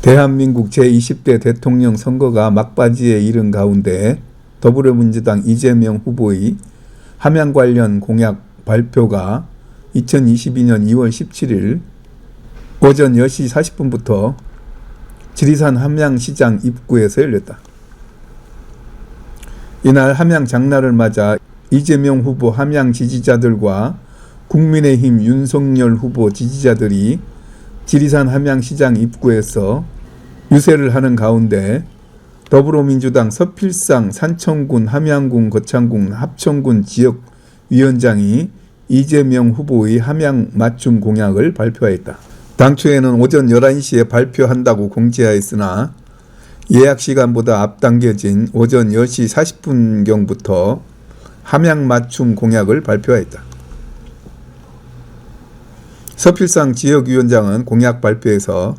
대한민국 제20대 대통령 선거가 막바지에 이른 가운데 더불어민주당 이재명 후보의 함양 관련 공약 발표가 2022년 2월 17일 오전 10시 40분부터 지리산 함양시장 입구에서 열렸다. 이날 함양 장날을 맞아 이재명 후보 함양 지지자들과 국민의힘 윤석열 후보 지지자들이 지리산 함양시장 입구에서 유세를 하는 가운데 더불어민주당 서필상 산청군, 함양군, 거창군, 합천군 지역위원장이 이재명 후보의 함양 맞춤 공약을 발표하였다. 당초에는 오전 11시에 발표한다고 공지하였으나 예약 시간보다 앞당겨진 오전 10시 40분경부터 함양 맞춤 공약을 발표하였다. 서필상 지역위원장은 공약 발표에서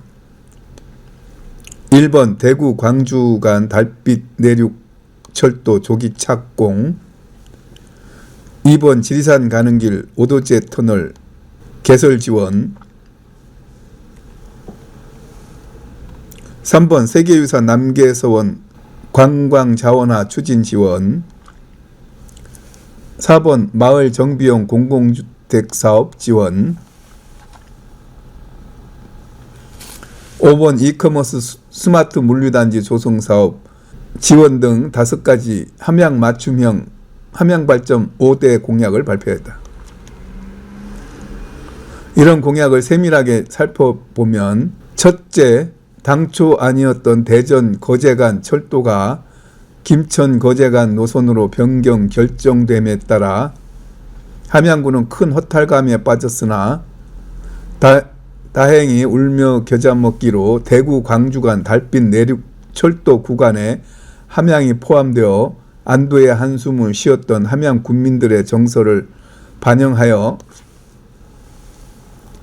1번 대구 광주 간 달빛 내륙 철도 조기 착공, 2번 지리산 가는 길 오도제 터널 개설 지원, 3번 세계유산 남계서원 관광 자원화 추진 지원, 4번 마을 정비용 공공주택 사업 지원, 5번 이커머스 스마트 물류단지 조성사업 지원 등 5가지 함양 맞춤형 함양발전 5대 공약을 발표했다. 이런 공약을 세밀하게 살펴보면 첫째, 당초 아니었던 대전 거제간 철도가 김천 거제간 노선으로 변경 결정됨에 따라 함양군은 큰 허탈감에 빠졌으나 다행히 울며 겨자 먹기로 대구 광주 간 달빛 내륙 철도 구간에 함양이 포함되어 안도의 한숨을 쉬었던 함양 군민들의 정서를 반영하여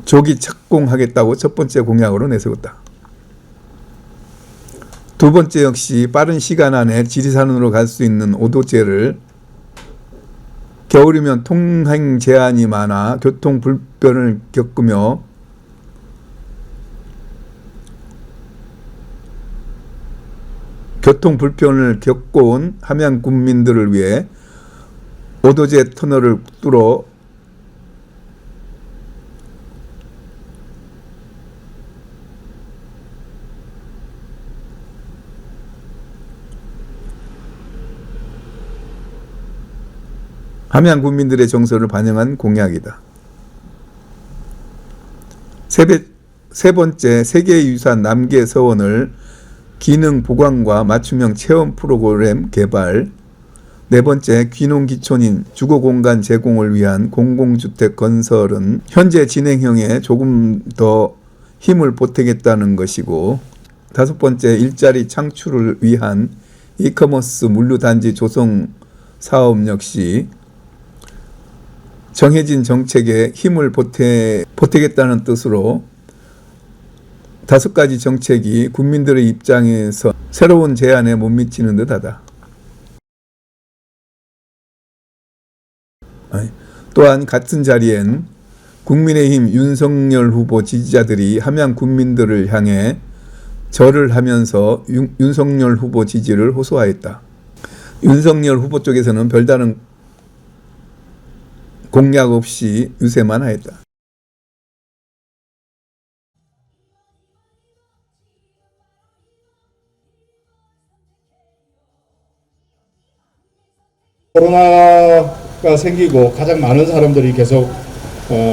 조기 착공하겠다고 첫 번째 공약으로 내세웠다. 두 번째 역시 빠른 시간 안에 지리산으로 갈 수 있는 오도제를 겨울이면 통행 제한이 많아 교통 불편을 겪으며 교통 불편을 겪어온 함양 군민들을 위해 오도제 터널을 뚫어 함양 군민들의 정서를 반영한 공약이다. 세 번째, 세계유산 남계서원을 기능 보강과 맞춤형 체험 프로그램 개발, 네 번째, 귀농귀촌인 주거공간 제공을 위한 공공주택 건설은 현재 진행형에 조금 더 힘을 보태겠다는 것이고, 다섯 번째, 일자리 창출을 위한 이커머스 물류단지 조성 사업 역시 정해진 정책에 힘을 보태겠다는 뜻으로 5가지 정책이 국민들의 입장에서 새로운 제안에 못 미치는 듯하다. 또한 같은 자리엔 국민의힘 윤석열 후보 지지자들이 함양 군민들을 향해 절을 하면서 윤석열 후보 지지를 호소하였다. 윤석열 후보 쪽에서는 별다른 공약 없이 유세만 하였다. 코로나가 생기고 가장 많은 사람들이 계속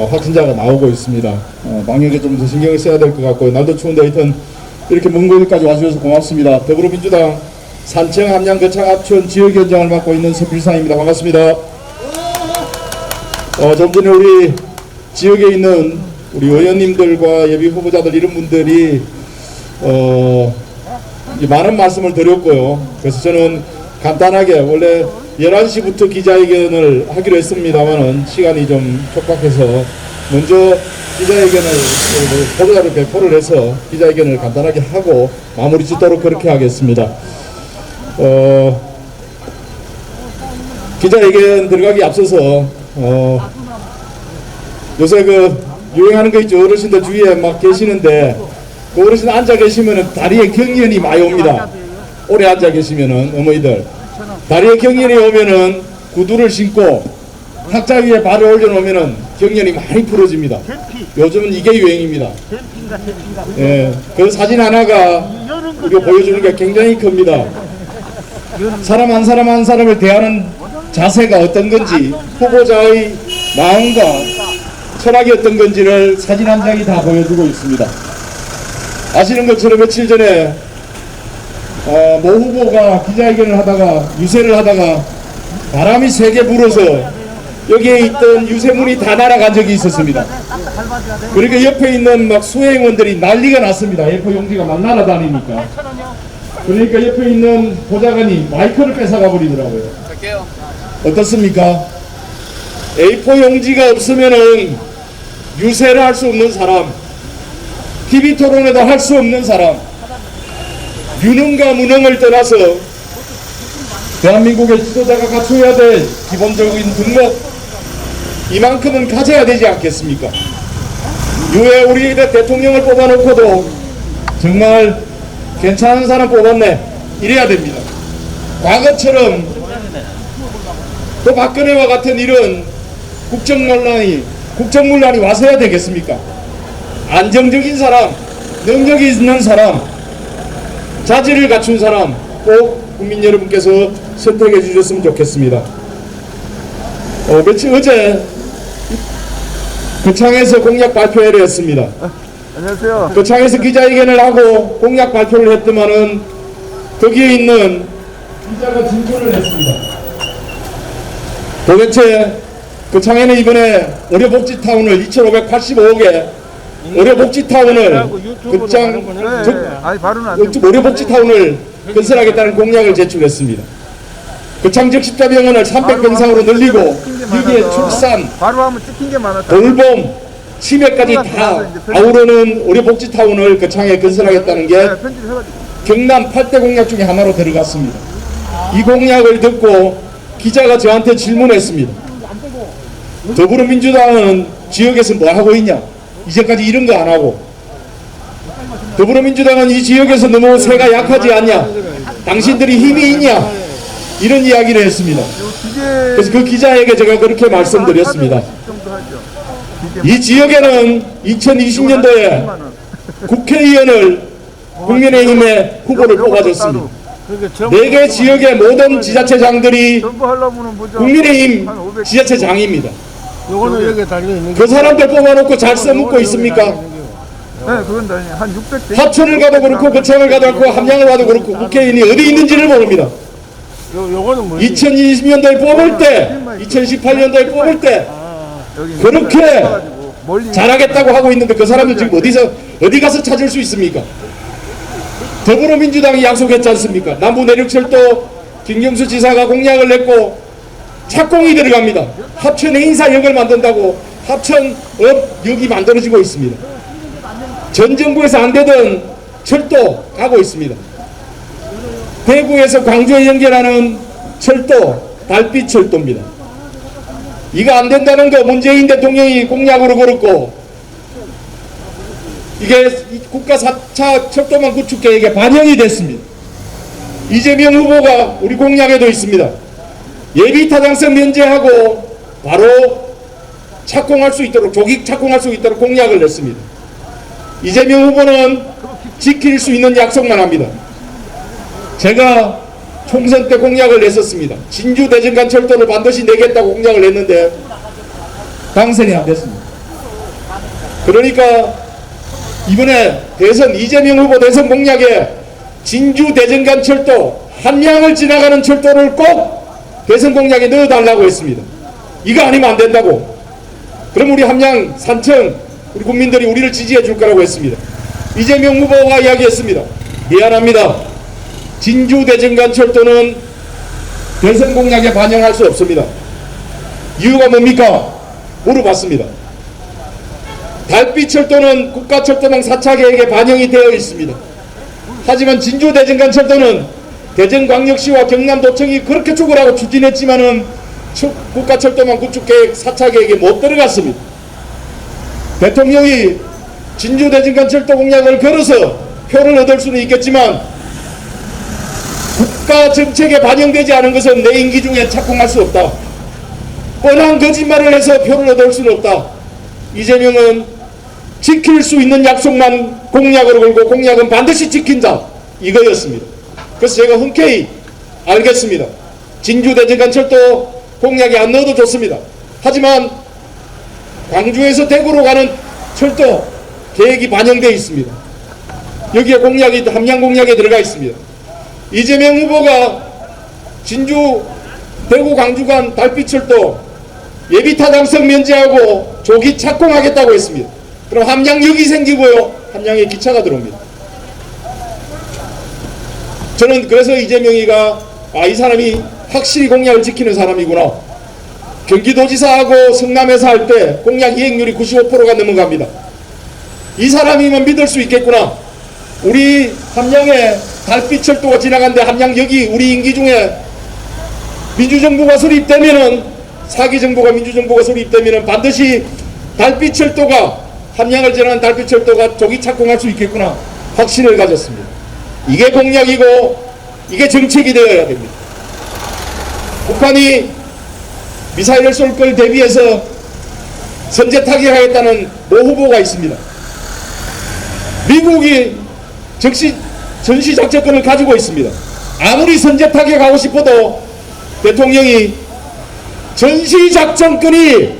확진자가 나오고 있습니다. 방역에 좀 더 신경을 써야 될 것 같고요. 날도 추운데 하여튼 이렇게 먼 거리까지 와주셔서 고맙습니다. 더불어민주당 산청 함양 거창 합천 지역위원장을 맡고 있는 서필상입니다. 반갑습니다. 좀 전에 우리 지역에 있는 우리 의원님들과 예비 후보자들 이런 분들이 많은 말씀을 드렸고요. 그래서 저는 간단하게 원래 11시부터 기자회견을 하기로 했습니다만은 시간이 좀 촉박해서 먼저 기자회견을 보도자료 배포를 해서 기자회견을 간단하게 하고 마무리 짓도록 그렇게 하겠습니다. 기자회견 들어가기 앞서서 요새 유행하는 거 있죠. 어르신들 주위에 막 계시는데 그 어르신 앉아 계시면은 다리에 경련이 많이 옵니다. 오래 앉아 계시면은 어머니들 다리에 경련이 오면은 구두를 신고 탁자 위에 발을 올려놓으면은 경련이 많이 풀어집니다. 요즘은 이게 유행입니다. 예, 그 사진 하나가 우리가 보여주는 게 굉장히 큽니다. 사람 한 사람 한 사람을 대하는 자세가 어떤 건지, 후보자의 마음과 철학이 어떤 건지를 사진 한 장이 다 보여주고 있습니다. 아시는 것처럼 며칠 전에 모 후보가 기자회견을 하다가 유세를 하다가 바람이 세게 불어서 여기에 있던 유세물이 다 날아간 적이 있었습니다. 그러니까 옆에 있는 막 수행원들이 난리가 났습니다. A4 용지가 막 날아다니니까. 그러니까 옆에 있는 보좌관이 마이크를 뺏어가 버리더라고요. 어떻습니까? A4 용지가 없으면은 유세를 할 수 없는 사람, TV 토론에도 할 수 없는 사람, 유능과 무능을 떠나서 대한민국의 지도자가 갖춰야 될 기본적인 등록, 이만큼은 가져야 되지 않겠습니까? 유해 우리 대통령을 뽑아놓고도 정말 괜찮은 사람 뽑았네, 이래야 됩니다. 과거처럼 또 박근혜와 같은 이런 국정문란이 와서야 되겠습니까? 안정적인 사람, 능력이 있는 사람, 자질을 갖춘 사람 꼭 국민 여러분께서 선택해 주셨으면 좋겠습니다. 어제 거창에서 공약 발표회를 했습니다. 안녕하세요. 거창에서 기자회견을 하고 공약 발표를 했더만은 거기에 있는 기자가 진술을 했습니다. 도대체 거창에는 이번에 의료복지타운을 2,585억에 의료복지타운을 의료복지타운을 건설하겠다는 공약을 제출했습니다. 거창 적십자병원을 300병상으로 늘리고 여기에 출산, 돌봄, 치매까지 다 아우르는 의료복지타운을 거창에 건설하겠다는 게 경남 8대 공약 중에 하나로 들어갔습니다. 이 공약을 듣고 기자가 저한테 질문했습니다. 더불어민주당은 지역에서 뭐 하고 있냐? 이제까지 이런 거 안 하고. 더불어민주당은 이 지역에서 너무 세가 약하지 않냐? 당신들이 힘이 있냐? 이런 이야기를 했습니다. 그래서 그 기자에게 제가 그렇게 말씀드렸습니다. 이 지역에는 2020년도에 국회의원을 국민의힘의 후보를 뽑아줬습니다. 4개 지역의 모든 지자체장들이 국민의힘 지자체장입니다. 그 사람들 뽑아놓고 잘 써먹고 있습니까? 합천을 가도 그렇고 거창을 가도 그렇고 함양을 가도 그렇고 국회의원이 어디 있는지를 모릅니다. 2020년도에 뽑을 때, 2018년도에 뽑을 때 그렇게 잘하겠다고 하고 있는데 그 사람들 지금 어디 가서 찾을 수 있습니까? 더불어민주당이 약속했지 않습니까? 남부 내륙철도 김경수 지사가 공약을 냈고 착공이 들어갑니다. 합천 해인사역을 만든다고 합천역이 만들어지고 있습니다. 전 정부에서 안 되던 철도 가고 있습니다. 대구에서 광주에 연결하는 철도 달빛 철도입니다. 이거 안 된다는 거 문재인 대통령이 공약으로 걸었고 이게 국가 4차 철도망 구축 계획에 반영이 됐습니다. 이재명 후보가 우리 공약에도 있습니다. 예비 타당성 면제하고 바로 착공할 수 있도록 조기 착공할 수 있도록 공약을 냈습니다. 이재명 후보는 지킬 수 있는 약속만 합니다. 제가 총선 때 공약을 냈었습니다. 진주 대전간 철도를 반드시 내겠다고 공약을 냈는데 당선이 안 됐습니다. 그러니까 이번에 대선 이재명 후보 대선 공약에 진주 대전간 철도 함양을 지나가는 철도를 꼭 대선 공약에 넣어달라고 했습니다. 이거 아니면 안 된다고. 그럼 우리 함양 산청 우리 국민들이 우리를 지지해 줄 거라고 했습니다. 이재명 후보가 이야기했습니다. 미안합니다. 진주 대전간 철도는 대선 공약에 반영할 수 없습니다. 이유가 뭡니까? 물어봤습니다. 달빛 철도는 국가철도망 4차 계획에 반영이 되어 있습니다. 하지만 진주 대전간 철도는 대전광역시와 경남도청이 그렇게 죽으라고 추진했지만은 국가철도망 구축계획 4차 계획에 못 들어갔습니다. 대통령이 진주 대진간철도 공약을 걸어서 표를 얻을 수는 있겠지만 국가 정책에 반영되지 않은 것은 내 임기 중에 착공할 수 없다. 뻔한 거짓말을 해서 표를 얻을 수는 없다. 이재명은 지킬 수 있는 약속만 공약으로 걸고 공약은 반드시 지킨다. 이거였습니다. 그래서 제가 흔쾌히 알겠습니다. 진주 대진간철도 공약에 안 넣어도 좋습니다. 하지만 광주에서 대구로 가는 철도 계획이 반영되어 있습니다. 여기에 공약이 함양 공약에 들어가 있습니다. 이재명 후보가 진주 대구 광주 간 달빛철도 예비 타당성 면제하고 조기 착공하겠다고 했습니다. 그럼 함양역이 생기고요, 함양에 기차가 들어옵니다. 저는 그래서 이재명이가 이 사람이 확실히 공약을 지키는 사람이구나. 경기도지사하고 성남에서 할 때 공약 이행률이 95%가 넘어갑니다. 이 사람이면 믿을 수 있겠구나. 우리 함양에 달빛철도가 지나간데 함양역이 우리 임기 중에 민주정부가 수립되면은, 사기정부가 민주정부가 수립되면은 반드시 달빛철도가, 함양을 지나는 달빛철도가 조기 착공할 수 있겠구나 확신을 가졌습니다. 이게 공약이고 이게 정책이 되어야 됩니다. 북한이 미사일을 쏠 걸 대비해서 선제 타격하겠다는 모 후보가 있습니다. 미국이 전시작전권을 가지고 있습니다. 아무리 선제 타격하고 싶어도 대통령이 전시작전권이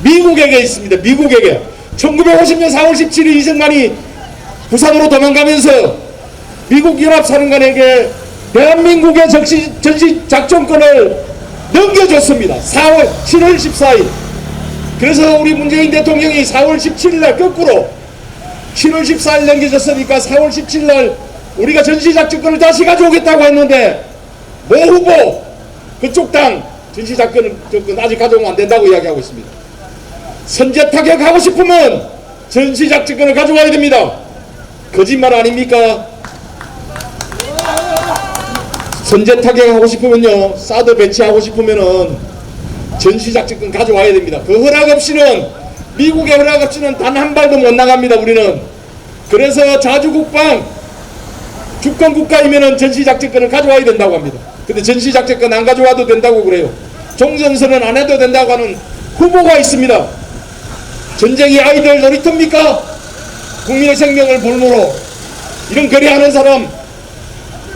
미국에게 있습니다. 미국에게. 1950년 4월 17일 이승만이 부산으로 도망가면서 미국 연합사령관에게 대한민국의 전시작전권을 넘겨줬습니다. 7월 14일. 그래서 우리 문재인 대통령이 4월 17일날 거꾸로 7월 14일 넘겨줬으니까 4월 17일날 우리가 전시작전권을 다시 가져오겠다고 했는데 모 후보 그쪽 당 전시작전 아직 가져오면 안 된다고 이야기하고 있습니다. 선제 타격하고 싶으면 전시작전권을 가져와야 됩니다. 거짓말 아닙니까? 선제 타격하고 싶으면요, 사드 배치하고 싶으면은 전시작전권 가져와야 됩니다. 그 허락 없이는, 미국의 허락 없이는 단 한 발도 못 나갑니다. 우리는. 그래서 자주국방 주권국가이면은 전시작전권을 가져와야 된다고 합니다. 근데 전시작전권 안 가져와도 된다고 그래요. 종전선언 안 해도 된다고 하는 후보가 있습니다. 전쟁이 아이들 놀이터입니까? 국민의 생명을 볼모로 이런 거래하는 사람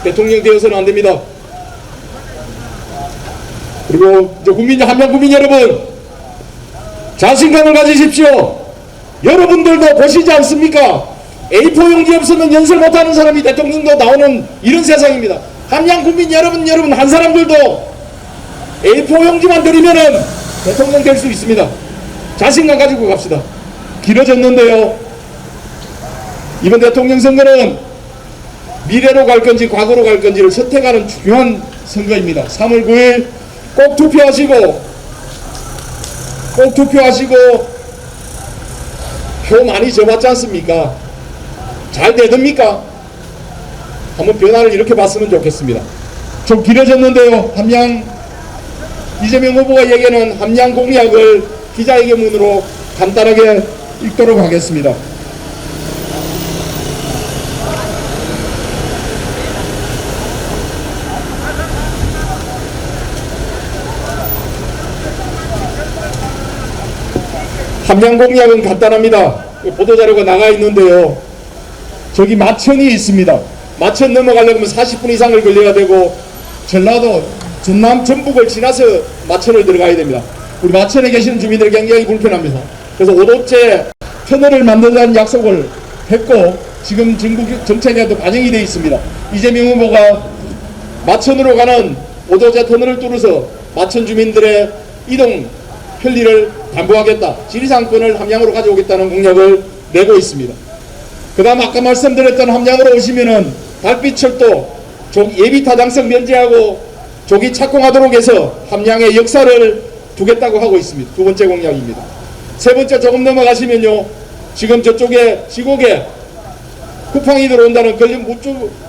대통령 되어서는 안 됩니다. 그리고 함양 국민 여러분, 자신감을 가지십시오. 여러분들도 보시지 않습니까? A4 용지 없으면 연설 못하는 사람이 대통령도 나오는 이런 세상입니다. 함양 국민 여러분 한 사람들도 A4 용지만 드리면은 대통령 될 수 있습니다. 자신감 가지고 갑시다. 길어졌는데요, 이번 대통령 선거는 미래로 갈 건지 과거로 갈 건지를 선택하는 중요한 선거입니다. 3월 9일 꼭 투표하시고 표 많이 져봤지 않습니까? 잘 되듭니까? 한번 변화를 이렇게 봤으면 좋겠습니다. 좀 길어졌는데요, 이재명 후보가 얘기하는 함양 공약을 기자회견문으로 간단하게 읽도록 하겠습니다. 함양 공약은 간단합니다. 보도자료가 나가 있는데요, 저기 마천이 있습니다. 마천 넘어가려면 40분 이상을 걸려야 되고, 전라도 전남 전북을 지나서 마천을 들어가야 됩니다. 우리 마천에 계시는 주민들 굉장히 불편합니다. 그래서 5도째 터널을 만든다는 약속을 했고, 지금 전국 정책에도 반영이 되어 있습니다. 이재명 후보가 마천으로 가는 5도째 터널을 뚫어서 마천 주민들의 이동 편리를 담보하겠다, 지리상권을 함양으로 가져오겠다는 공약을 내고 있습니다. 그 다음 아까 말씀드렸던 함양으로 오시면은 달빛철도 예비 타당성 면제하고 조기 착공하도록 해서 함양의 역사를 두겠다고 하고 있습니다. 두 번째 공약입니다. 세 번째 조금 넘어가시면요, 지금 저쪽에 시곡에 쿠팡이 들어온다는 근린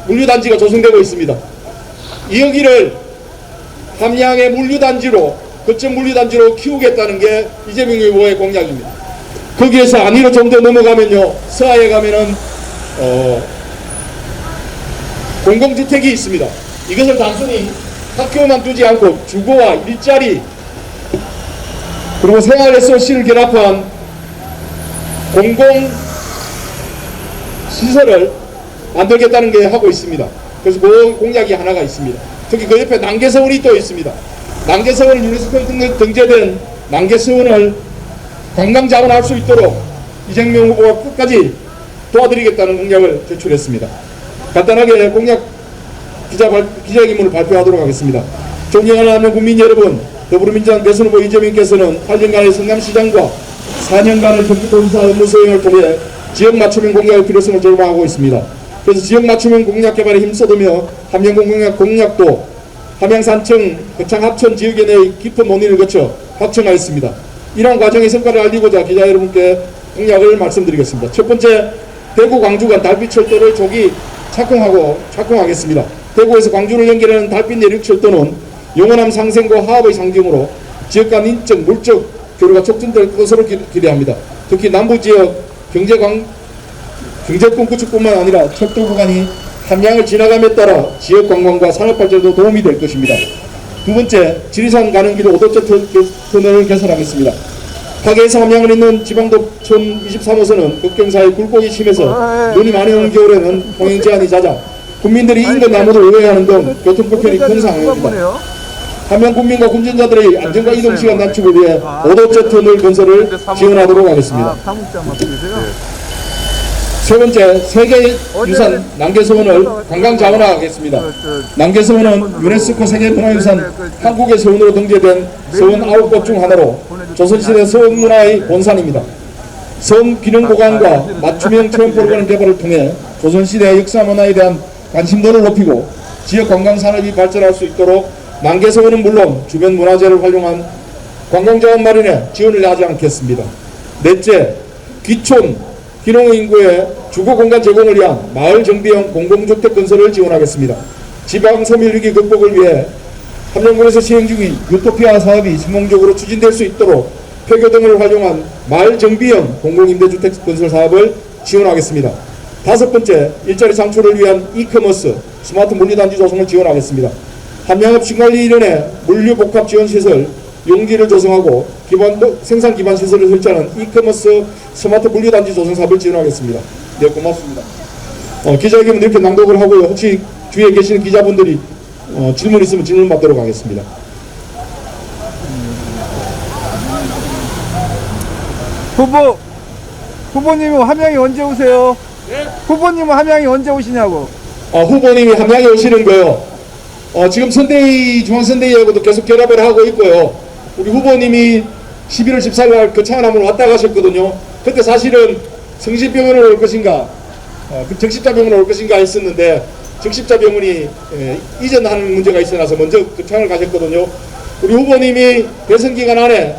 물류단지가 조성되고 있습니다. 이 여기를 함양의 물류단지로, 거점 물류단지로 키우겠다는 게 이재명 후보의 공약입니다. 거기에서 안위로 좀 더 넘어가면요, 서하에 가면은 공공주택이 있습니다. 이것을 단순히 학교만 두지 않고 주거와 일자리 그리고 생활에서 결합한 공공시설을 만들겠다는 게 하고 있습니다. 그래서 그 공약이 하나가 있습니다. 특히 그 옆에 난개서원이 또 있습니다. 난개서원 유네스코 등재된 난개서원을 관광자원할 수 있도록 이재명 후보가 끝까지 도와드리겠다는 공약을 제출했습니다. 간단하게 공약 기자회견문을 발표하도록 하겠습니다. 존경하는 국민 여러분, 더불어민주당 대선 후보 이재명께서는 8년간의 성남시장과 4년간의 경기도지사 업무 수행을 통해 지역 맞춤형 공약의 필요성을 절감하고 있습니다. 그래서 지역 맞춤형 공약 개발에 힘써두며 함양공 공약도 함양산청, 거창 합천 지역에 대해 깊은 논의를 거쳐 확정하였습니다. 이러한 과정의 성과를 알리고자 기자 여러분께 공약을 말씀드리겠습니다. 첫 번째, 대구 광주 간 달빛철도를 조기 착공하겠습니다. 대구에서 광주를 연결하는 달빛 내륙철도는 영원함 상생과 화합의 상징으로 지역 간 인적, 물적 교류가 촉진될 것으로 기대합니다. 특히 남부지역 경제권 구축뿐만 아니라 철도 구간이 함양을 지나감에 따라 지역 관광과 산업 발전에도 도움이 될 것입니다. 두 번째, 지리산 가는 길 5도째 터널을 개설하겠습니다. 파계에서 함양을 잇는 지방도천 23호선은 국경사의 굴곡이 심해서 눈이 많이 오는 겨울에는 통행 제한이 잦아 국민들이 인근 나무를 우회하는 등 교통불편이 큰 상황입니다. 함양 국민과 운전자들의 안전과 이동시간 단축을 위해 5도째 터널 건설을 지원하도록 하겠습니다. 세 번째, 세계유산 난개서원을 관광자원화하겠습니다. 난개서원은 유네스코 세계문화유산 한국의 서원으로 등재된 서원 9곳 중 하나로 조선시대 서원문화의 본산입니다. 서원 기능보관과 맞춤형 체험 프로그램 개발을 통해 조선시대의 역사 문화에 대한 관심도를 높이고 지역 관광산업이 발전할 수 있도록 난개서원은 물론 주변 문화재를 활용한 관광자원 마련에 지원을 하지 않겠습니다. 넷째, 귀촌 기농 인구의 주거공간 제공을 위한 마을 정비형 공공주택 건설을 지원하겠습니다. 지방 소멸위기 극복을 위해 함양군에서 시행 중인 유토피아 사업이 성공적으로 추진될 수 있도록 폐교 등을 활용한 마을 정비형 공공임대주택 건설 사업을 지원하겠습니다. 다섯 번째, 일자리 창출을 위한 이커머스 스마트 물류단지 조성을 지원하겠습니다. 함양업신관리위원회 물류복합지원시설 용지를 조성하고 생산 기반 시설을 설치하는 이커머스 스마트 물류단지 조성 사업을 지원하겠습니다. 네, 고맙습니다. 기자회견은 이렇게 낭독을 하고요. 혹시 주위에 계시는 기자분들이 질문 있으면 질문 받도록 하겠습니다. 후보님은 함양에 언제 오세요? 네? 후보님은 함양에 언제 오시냐고? 후보님이 함양에 오시는 거요. 지금 선대위, 중앙선대위하고도 계속 결합을 하고 있고요. 우리 후보님이 11월 14일 날 거창한함으로 왔다 가셨거든요. 그때 사실은 성심병원으로 올 것인가, 적십자병원으로 올 것인가 했었는데 적십자병원이 이전하는 문제가 있어서 먼저 거창을 가셨거든요. 우리 후보님이 대선 기간 안에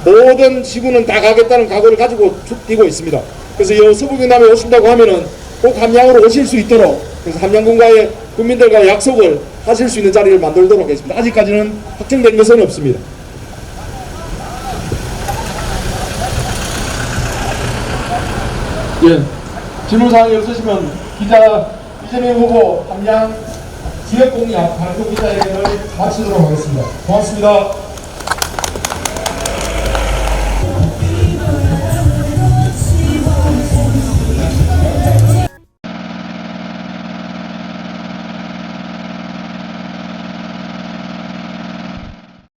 모든 시군은 다 가겠다는 각오를 가지고 뛰고 있습니다. 그래서 이 서부경남에 오신다고 하면은 꼭 함양으로 오실 수 있도록, 그래서 함양군과의 국민들과 약속을 하실 수 있는 자리를 만들도록 하겠습니다. 아직까지는 확정된 것은 없습니다. 예, 질문사항이 없으시면 이재명 후보 함양 지역공약 발표 기자회견을 마치도록 하겠습니다. 고맙습니다.